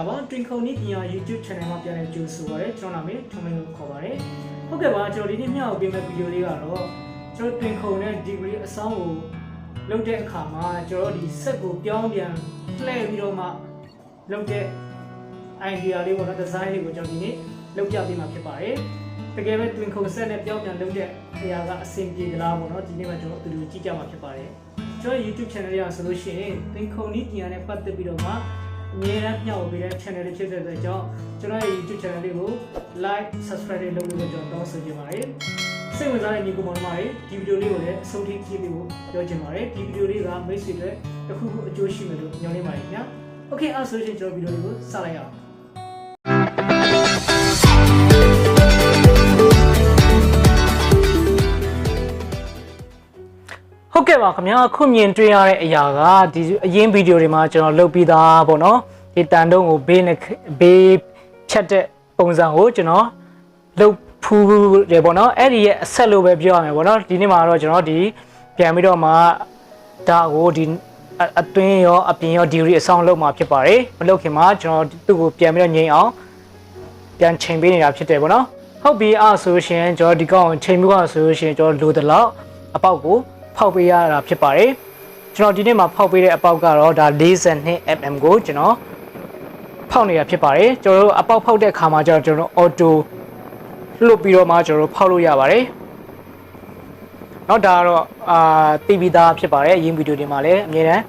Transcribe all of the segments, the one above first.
Twinkle Nidia YouTube channel မှာပြန်လည်ကြိုဆိုပါရစေကျွန်တော်နာမည်ထုံးမင်းလို့ခေါ်ပါတယ်ဟုတ်ကဲ့ပါကျွန်တော်ဒီနေ့မျှဝေပေးမယ့်ဗီဒီယိုလေးကတော့ကျွန်တော် Twinkle နဲ့ degree အဆောင်ကိုလုပ်တဲ့အခါမှာကျွန်တော်ဒီဆက်ကိုပြောင်းပြန်လှည့်ပြီးတော့မှလုပ်တဲ့ idea လေးပေါ့နော် design လေးကိုကျွန်တော်ဒီနေ့လုပ်ပြပေးမှာဖြစ်ပါတယ်တကယ်ပဲ Twinkle ဆက်နဲ့ပြောင်းပြန်လုပ်တဲ့အရာကအဆင်ပြေသလားပေါ့နော်ဒီနေ့မှကျွန်တော်အတူတူကြည့်ကြမှာဖြစ်ပါတယ်ကျွန်တော် YouTube channel ရဆိုလို့ရှိရင် Twinkle Nidia နဲ့ပတ်သက်ပြီးတော့မှအမြဲတမ်းမျှဝေပေးတဲ့ channel လေးဖြစ်တဲ့အတွက်ကြောင့်ကျွန်တော်ရဲ့ YouTube channel လေးကို like subscribe လုပ်လို့ကျွန်တော်တောင်းဆိုချင်ပါတယ်စိတ်ဝင်စားတဲ့ညီကောင်မောင်တွေဒီဗီဒီယိုလေးကိုလည်းအဆုံးထိကြည့်ပြီးဖို့ပြောချင်ပါတယ်ဒီဗီဒီယိုလေးကမိတ်ဆွေတွေတစ်ခုခုအကျိုးရှိမယ်လို့ညွှန်နေပါတယ်ခင်ဗျာ Okay အဲ့ဆိုရင်ကျွန်တော်ဗီဒီယိုလေးကိုစလိုက်အောင်ဟုတ်ကဲ့ပါခင်ဗျာခုမြင်တွေ့ရတဲ့အရာကဒီအရင်ဗီဒီယိုတွေမှာကျွန်တော်လုပ်ပြီးသားပေါ့နော်ဒီတန်တုံးကိုဘေးဖြတ်တဲ့ပုံစံကိုကျွန်တော်လုပ်ဖူးတယ်ပေါ့နော်အဲ့ဒီရဲ့အဆက်လို့ပဲပြောရမယ်ပေါ့နော်ဒီနေ့မှာတော့ကျွန်တော်ဒီပြန်ပြီးတော့မှဒါကိုဒီအတွင်းရောအပြင်ရော degree အဆောင်လုပ်မှာဖြစ်ပါတယ်မလုပ်ခင်မှာကျွန်တော်သူ့ကိုပြန်ပြီးတော့ငြိမ်အောင်ပြန်ချိန်ပေးနေတာဖြစ်တယ်ပေါ့နော်ဟုတ်ပြီအဲ့ဆိုရှင်ကျွန်တော်ဒီကောင်ချိန်ပြီးတော့ဆိုရှင်ကျွန်တော်လိုတဲ့လောက်အပေါက်ကိုဖောက်ပေးရတာဖြစ်ပါတယ်ကျွန်တော်ဒီနေ့မှာဖောက်ပေးတဲ့အပေါက်ကတော့ဒါ42mm ကိုကျွန်တော်ဖောက်နေတာဖြစ်ပါတယ်ကျွန်တော်တို့အပေါက်ဖောက်တဲ့အခါမှာကျွန်တော် auto လွတ်ပြီးတော့မှကျွန်တော်တို့ဖောက်လို့ရပါတယ်เนาะဒါကတော့တီးပြီးသားဖြစ်ပါတယ်အရင်ဗီဒီယိုတွေမှာလည်းအမြဲတမ်း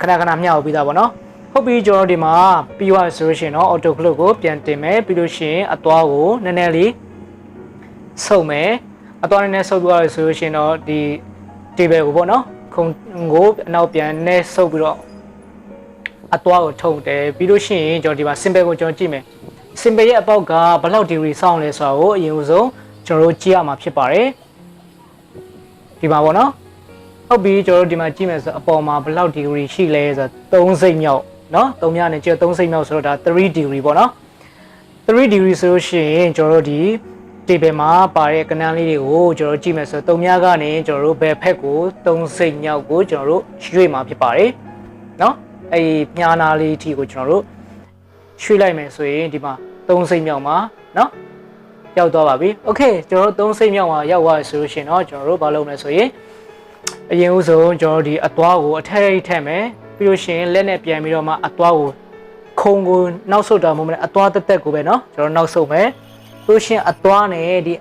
ခဏခဏမျှဝေပြီးသားပေါ့နော်ဟုတ်ပြီကျွန်တော်ဒီမှာပြီးသွားဆိုလို့ရှိရင်တော့ auto clock ကိုပြန်တင်မယ်ပြီးလို့ရှိရင်အသွားကိုနည်းနည်းလေးဆုပ်မယ်အသွားနည်းနည်းဆုပ်သွားရဆိုလို့ရှိရင်တော့ဒီ table ကိုပေါ့နော်ခုံကိုအနောက်ပြန်နဲ့ဆုပ်ပြီးတော့အသွားကိုထုံတယ်ပြီးလို့ရှိရင်ကျွန်တော်ဒီမှာ symbol ကိုကျွန်တော်ကြည့်မယ် symbol ရဲ့အပေါက်ကဘယ်လောက် degree စောင့်လဲဆိုတာကိုအရင်ဆုံးကျွန်တော်တို့ကြည့်ရမှာဖြစ်ပါတယ်ဒီမှာပေါ့နော်ဟုတ်ပြီကျွန်တော်တို့ဒီမှာကြည့်မယ်ဆိုအပေါ်မှာဘယ်လောက် degree ရှိလဲဆိုတော့3စိတ်မြောက်เนาะ3ညနဲ့ကျ3စိတ်မြောက်ဆိုတော့ဒါ3 degree ပေါ့နော်3 degree ဆိုလို့ရှိရင်ကျွန်တော်တို့ဒီtable မှာပါတဲ့ကဏ္ဍလေးတွေကိုကျွန်တော်တို့ကြည့်မယ်ဆိုတော့3ညကနေကျွန်တော်တို့ဘယ်ဖက်ကို3စိတ်မြောက်ကိုကျွန်တော်တို့ရွေ့မှာဖြစ်ပါတယ်เนาะအဲ့ဒီမြားနာလေးအထိကိုကျွန်တော်တို့ရွှေ့လိုက်မယ်ဆိုရင်ဒီမှာ3စိတ်မြောက်မှာเนาะရောက်သွားပါပြီโอเคကျွန်တော်တို့3စိတ်မြောက်မှာရောက်သွားပြီဆိုလို့ရှိရင်တော့ကျွန်တော်တို့ဘာလုပ်မလဲဆိုရင်အရင်ဦးဆုံးကျွန်တော်ဒီအသွားကိုအထက်ထည့်မယ်ပြီးလို့ရှိရင်လက်နဲ့ပြန်ပြီးတော့မှအသွားကိုခုံကိုနောက်ဆုတ်တာမဟုတ်ဘူးအသွားတက်တက်ကိုပဲเนาะကျွန်တော်နောက်ဆုတ်မယ်လို့ရှိရင်အသွားနဲ့ဒီ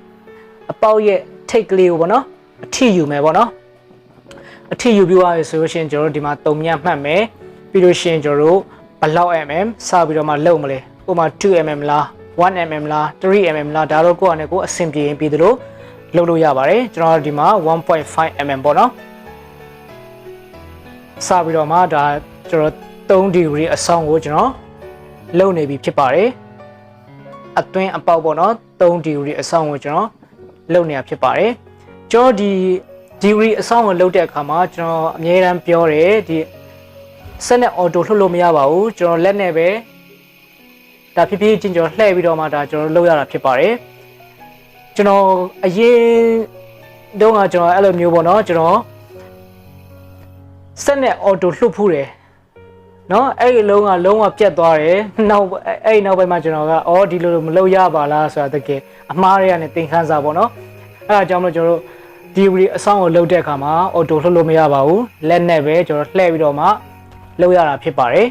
အပေါက်ရဲ့ထိတ်ကလေးကိုပေါ့နော်အထီယူမယ်ပေါ့နော်အထီယူပြီးသွားပြီဆိုလို့ရှိရင်ကျွန်တော်တို့ဒီမှာ3ညမှတ်မယ်ပြီးလို့ရှိရင်ကျွန်တော်တို့ဘလောက် mm စပြီးတော့မှလုံမလဲဥပမာ 2mm လား 1mm လား 3mm လားဒါတော့ကိုယ့်အနေကိုအဆင်ပြေရင်ပြီးသလိုလုပ်လို့ရပါတယ်ကျွန်တော်ဒီမှာ 1.5mm ပေါ့နော်စပြီးတော့မှဒါကျွန်တော်3 degree အဆောင်ကိုကျွန်တော်လုံနေပြီဖြစ်ပါတယ်အတွင်းအပေါက်ပေါ့နော်3 degree အဆောင်ကိုကျွန်တော်လုပ်နေတာဖြစ်ပါတယ်ကျွန်တော်ဒီ degree အဆောင်ကိုလုပ်တဲ့အခါမှာကျွန်တော်အမြဲတမ်းပြောတယ်ဒီစက်နဲ့ auto လှုပ်လို့မရပါဘူးကျွန်တော်လက်နဲ့ပဲဒါဖြည်းဖြည်းချင်းကျွန်တော်လှည့်ပြီးတော့မှဒါကျွန်တော်လုပ်ရတာဖြစ်ပါတယ်ကျွန်တော်အရင်တုန်းကကျွန်တော်အဲ့လိုမျိုးပေါ့နော်ကျွန်တော်စက်နဲ့ auto လှုပ်ဖူးတယ်နော်အဲ့ဒီလုံးကလုံးဝပြတ်သွားတယ်နောက်အဲ့ဒီနောက်ပိုင်းမှာကျွန်တော်ကအော်ဒီလိုမလုပ်ရပါလားဆိုတာတကယ်အမှားတွေကနေသင်ခန်းစာပေါ့နော်အဲ့ဒါကြောင့်မလို့ကျွန်တော်တို့ degree အဆောင်ကိုလုပ်တဲ့အခါမှာ auto လှုပ်လို့မရပါဘူးလက်နဲ့ပဲကျွန်တော်လှည့်ပြီးတော့မှလုပ်ရတာဖြစ်ပါတယ်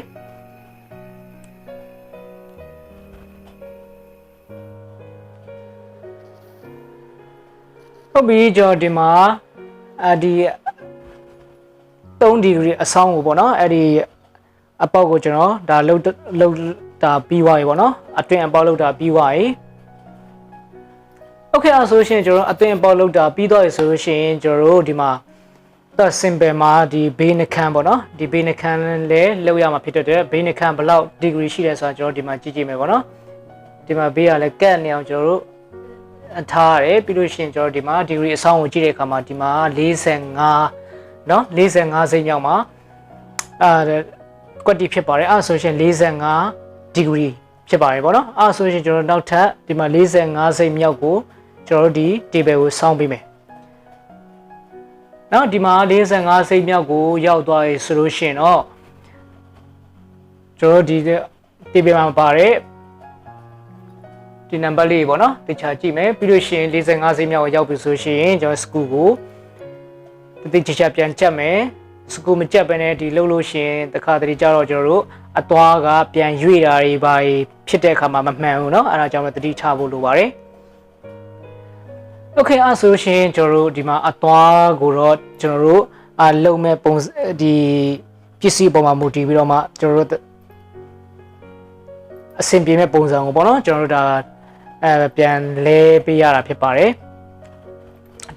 ဟုတ်ပြီကျွန်တော်ဒီမှာဒီ3 degree အဆောင်ကိုပေါ့နော်အဲ့ဒီအပေါက်ကိုကျွန်တော်ဒါလှုပ်တာပြီးသွားပြီပေါ့နော်အတွင်းအပေါက်လှုပ်တာပြီးသွားပြီโอเคအဲ့ဆိုရှင်ကျွန်တော်အတွင်းအပေါက်လှုပ်တာပြီးသွားပြီဆိုလို့ရှိရင်ကျွန်တော်တို့ဒီမှာတော့ symbol မှာဒီဘေးနှခမ်းပေါ့နော်ဒီဘေးနှခမ်းလည်းလှုပ်ရမှာဖြစ်တဲ့ဘေးနှခမ်းဘယ်လောက် degree ရှိလဲဆိုတာကျွန်တော်ဒီမှာကြည့်ကြည့်မယ်ပေါ့နော်ဒီမှာဘေးကလည်းကတ်နေအောင်ကျွန်တော်တို့ထားရတယ်ပြီးလို့ရှိရင်ကျွန်တော်ဒီမှာ degree အဆောင်ကိုကြည့်တဲ့အခါမှာဒီမှာ45เนาะ45စိတ်မြောက်မှာကွက်တီဖြစ်ပါတယ်အဲ့ဆိုရှင်45 degree ဖြစ်ပါတယ်ပေါ့နော်အဲ့ဆိုရှင်ကျွန်တော်နောက်ထပ်ဒီမှာ45စိတ်မြောက်ကိုကျွန်တော်တို့ဒီ table ကိုစောင်းပေးမယ်နော်ဒီမှာ45စိတ်မြောက်ကိုရောက်သွားပြီဆိုလို့ရှိရင်တော့ကျွန်တော်ဒီ ဒီပြင်မှာပါတယ်ဒီနံပါတ်လေးပေါ့နော်တခြားကြည့်မယ်ပြီးလို့ရှိရင်45စိမြောက်ကိုရောက်ပြီဆိုရှင်ကျွန်တော်စကူကိုတတိချာပြန်ချက်မယ်စကူမချက်ပဲနဲ့ဒီလှုပ်လို့ရှင်တခါတလေကြတော့ကျွန်တော်တို့အသွားကပြန်ရွေ့တာတွေပါဖြစ်တဲ့အခါမှာမမှန်ဘူးเนาะအဲဒါကြောင့်လည်းတတိထားဖို့လိုပါတယ်โอเคအဲ့ဆိုရှင်ကျွန်တော်တို့ဒီမှာအသွားကိုတော့ကျွန်တော်တို့လုံမဲ့ပုံဒီပစ္စည်းပုံမှာမူတည်ပြီးတော့မှကျွန်တော်တို့အဆင်ပြေမဲ့ပုံစံကိုပေါ့နော်ကျွန်တော်တို့ဒါပြန်လဲပေးရတာဖြစ်ပါတယ်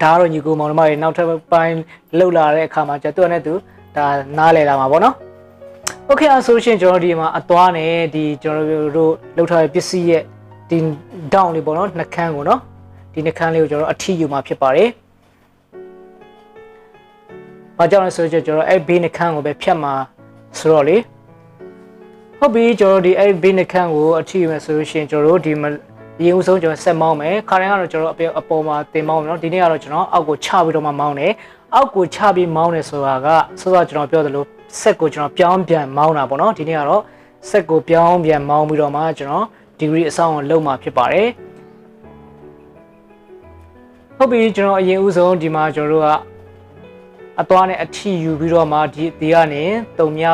ဒါကတော့ညီကိုမောင်နှမတွေနောက်ထပ်ပိုင်းလှုပ်လာတဲ့အခါမှာကျတော့နဲ့သူဒါနားလဲလာမှာပေါ့နော်โอเคအဲ့ဆိုရှင်ကျွန်တော်ဒီမှာအသွားနဲ့ဒီကျွန်တော်တို့လှုပ်ထားတဲ့ပစ္စည်းရဲ့ဒီ down လေးပေါ့နော်နှခမ်းကိုနော်ဒီနှခမ်းလေးကိုကျွန်တော်အထီယူမှာဖြစ်ပါတယ်။ဘာကြောင့်လဲဆိုတော့ကျွန်တော်အဲ့ဘေးနှခမ်းကိုပဲဖြတ်မှာဆိုတော့လေဟုတ်ပြီကျွန်တော်ဒီအဲ့ဘေးနှခမ်းကိုအထီယူမယ်ဆိုလို့ရှိရင်ကျွန်တော်တို့ဒီရေဦးဆုံးကျွန်တော်ဆက်မောင်းမယ်ခါတိုင်းကတော့ကျွန်တော်အပေါ်မှာတင်မောင်းမယ်နော်ဒီနေ့ကတော့ကျွန်တော်အောက်ကိုချပြီးတော့မှမောင်းတယ်အောက်ကိုချပြီးမောင်းတယ်ဆိုတာကစောစောကျွန်တော်ပြောသလိုဆက်ကိုကျွန်တော်ပြောင်းပြန်မောင်းတာပေါ့နော်ဒီနေ့ကတော့ဆက်ကိုပြောင်းပြန်မောင်းပြီးတော့မှကျွန်တော်ဒီဂရီအဆောင်ကိုလုံမှာဖြစ်ပါတယ်ဟုတ်ပြီကျွန်တော်အရင်ဦးဆုံးဒီမှာကျွန်တော်တို့ကအသွားနဲ့အထီယူပြီးတော့မှဒီကနေတုံမြ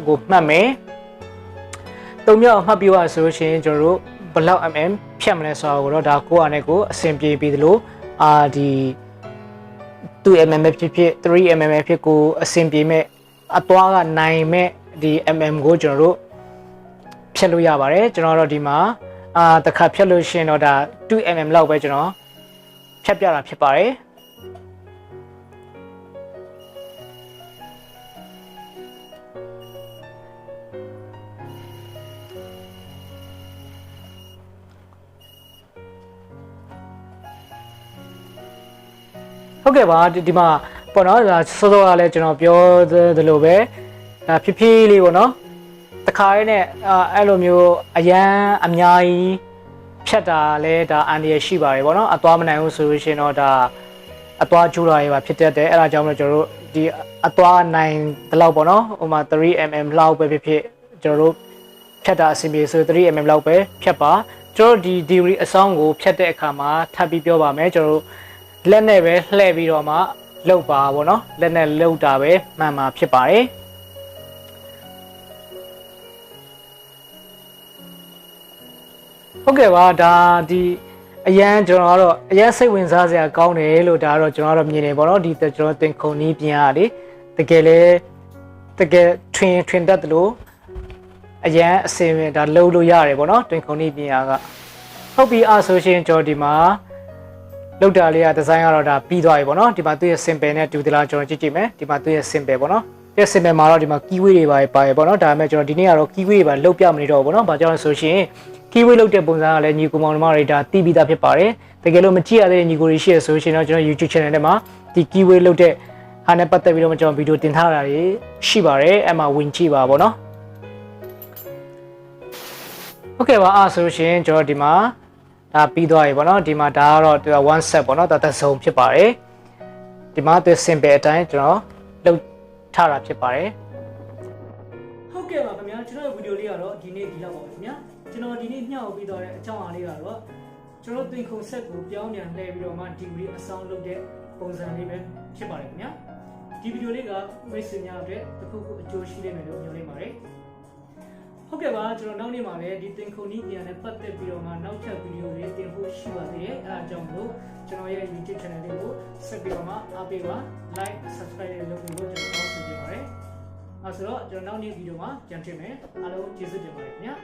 ကိုမှတ်မယ်တုံမြကိုမှတ်ပြီးသွားဆိုလို့ရှိရင်ကျွန်တော်တို့ဘလောက် mm ဖြတ်မလဲဆိုတော့ဒါကိုအနေကိုအဆင်ပြေပြီးသလိုဒီ2 mm ဖြစ်ဖြစ်3 mm ဖြစ်ကိုအဆင်ပြေမဲ့အသွားကနိုင်မဲ့ဒီ mm ကိုကျွန်တော်တို့ဖြတ်လို့ရပါတယ်ကျွန်တော်တို့ဒီမှာတစ်ခါဖြတ်လို့ရှိရင်တော့ဒါ2 mm လောက်ပဲကျွန်တော်ဖြတ်ပြတာဖြစ်ပါတယ်ဟုတ်ကဲ့ပါဒီမှာပေါ့နော်ဒါစောစောကလည်းကျွန်တော်ပြောသလိုပဲဒါဖြည်းဖြည်းလေးပေါ့နော်တခါလေးနဲ့အဲ့လိုမျိုးအရန်အများကြီးဖြတ်တာလဲဒါအန်ဒီရရှိပါတယ်ပေါ့နော်အသွားမနိုင်ဘူးဆိုလို့ရှိရင်တော့ဒါအသွားကျိုးတာတွေပါဖြစ်တတ်တယ်အဲ့ဒါကြောင့်မလို့ကျွန်တော်တို့ဒီအသွားနိုင်ဒီလောက်ပေါ့နော်ဟိုမှာ 3mm လောက်ပဲဖြစ်ကျွန်တော်တို့ဖြတ်တာအဆင်ပြေဆို 3mm လောက်ပဲဖြတ်ပါကျွန်တော်ဒီ degree အဆောင်ကိုဖြတ်တဲ့အခါမှာထပ်ပြီးပြောပါမယ်ကျွန်တော်တို့လက်နဲ့ပဲလှည့်ပြီးတော့မှလှုပ်ပါပေါ့နော်လက်နဲ့လှုပ်တာပဲမှန်မှာဖြစ်ပါတယ်ဟုတ်ကဲ့ပါဒါဒီအရန်ကျွန်တော်ကတော့အရန်စိတ်ဝင်စားစရာကောင်းတယ်လို့ဒါကတော့ကျွန်တော်တို့မြင်နေပေါ့နော်ဒီကျွန်တော်တင်ခုန်နီးပြင်ရလေတကယ်လေတကယ်ထွင်တတ်တယ်လို့အရန်အစင်ဒါလှုပ်လို့ရတယ်ပေါ့နော်တင်ခုန်နီးပြင်ရကဟုတ်ပြီအဲ့ဆိုရှင်ကျွန်တော်ဒီမှာလောက်တာလေးကဒီဇိုင်းကတော့ဒါပြီးသွားပြီပေါ့နော်ဒီမှာသူ့ရဲ့ simple နဲ့တူသလားကျွန်တော်ကြည့်မယ်ဒီမှာသူ့ရဲ့ simple ပေါ့နော်ဒီ simple မှာတော့ဒီမှာ keyword တွေပါပေါ့နော်ဒါပေမဲ့ကျွန်တော်ဒီနေ့ကတော့ keyword တွေပါလုတ်ပြမနေတော့ဘူးပေါ့နော်ဘာကြောင့်လဲဆိုရှင် keyword လုတ်တဲ့ပုံစံကလည်းညီကိုမောင်နှမတွေဒါတီးပြီးသားဖြစ်ပါတယ်တကယ်လို့မကြည့်ရတဲ့ညီကိုတွေရှိရဆိုရှင်တော့ကျွန်တော် YouTube channel ထဲမှာဒီ keyword လုတ်တဲ့ဟာနဲ့ပတ်သက်ပြီးတော့ကျွန်တော်ဗီဒီယိုတင်ထားတာတွေရှိပါတယ်အဲ့မှာဝင်ကြည့်ပါပေါ့နော်โอเคပါအဲ့ဆိုရှင်ကျွန်တော်ဒီမှာဒါပြီးသွားပြီပေါ့နော်ဒီမှာဒါကတော့သူက one set ပေါ့နော်ဒါတစ်စုံဖြစ်ပါတယ်ဒီမှာသူ simple အတိုင်းကျွန်တော်လုပ်ထားတာဖြစ်ပါတယ်ဟုတ်ကဲ့ပါခင်ဗျာကျွန်တော်ဗီဒီယိုလေးကတော့ဒီနေ့ဒီလောက်ပါပဲခင်ဗျာကျွန်တော်ဒီနေ့ညှောက်ပြီးတော့တဲ့အကြောင်းအရာလေးကတော့ကျွန်တော်သင်ခုံဆက်ကိုပြောင်းပြန်လှည့်ပြီးတော့မှ degree အဆောင်လုပ်တဲ့ပုံစံလေးပဲဖြစ်ပါတယ်ခင်ဗျာဒီဗီဒီယိုလေးကမိတ်ဆွေများအတွက်တစ်ခုခုအကျိုးရှိလိမ့်မယ်လို့မျှော်လင့်ပါတယ်ဟုတ်ကဲ့ပါကျွန်တော်နောက်နေ့မှာလည်းဒီသင်ခုံနီးပြန်နဲ့ပတ်သက်ပြီးတော့မှနောက်ထပ်ဗီဒီယိုလေးတင်ဖို့ရှိပါသေးတယ်အဲဒါကြောင့်မို့ကျွန်တော်ရဲ့ YouTube channel လေးကိုဆက်ပြီးတော့မှအားပေးပါ like subscribe လုပ်ပြီးတော့ကျွန်တော်တောင်းဆိုချင်ပါတယ်အဲဆိုတော့ကျွန်တော်နောက်နေ့ဗီဒီယိုမှာပြန်တွေ့မယ်အားလုံးကျေးဇူးတင်ပါတယ်ခင်ဗျာ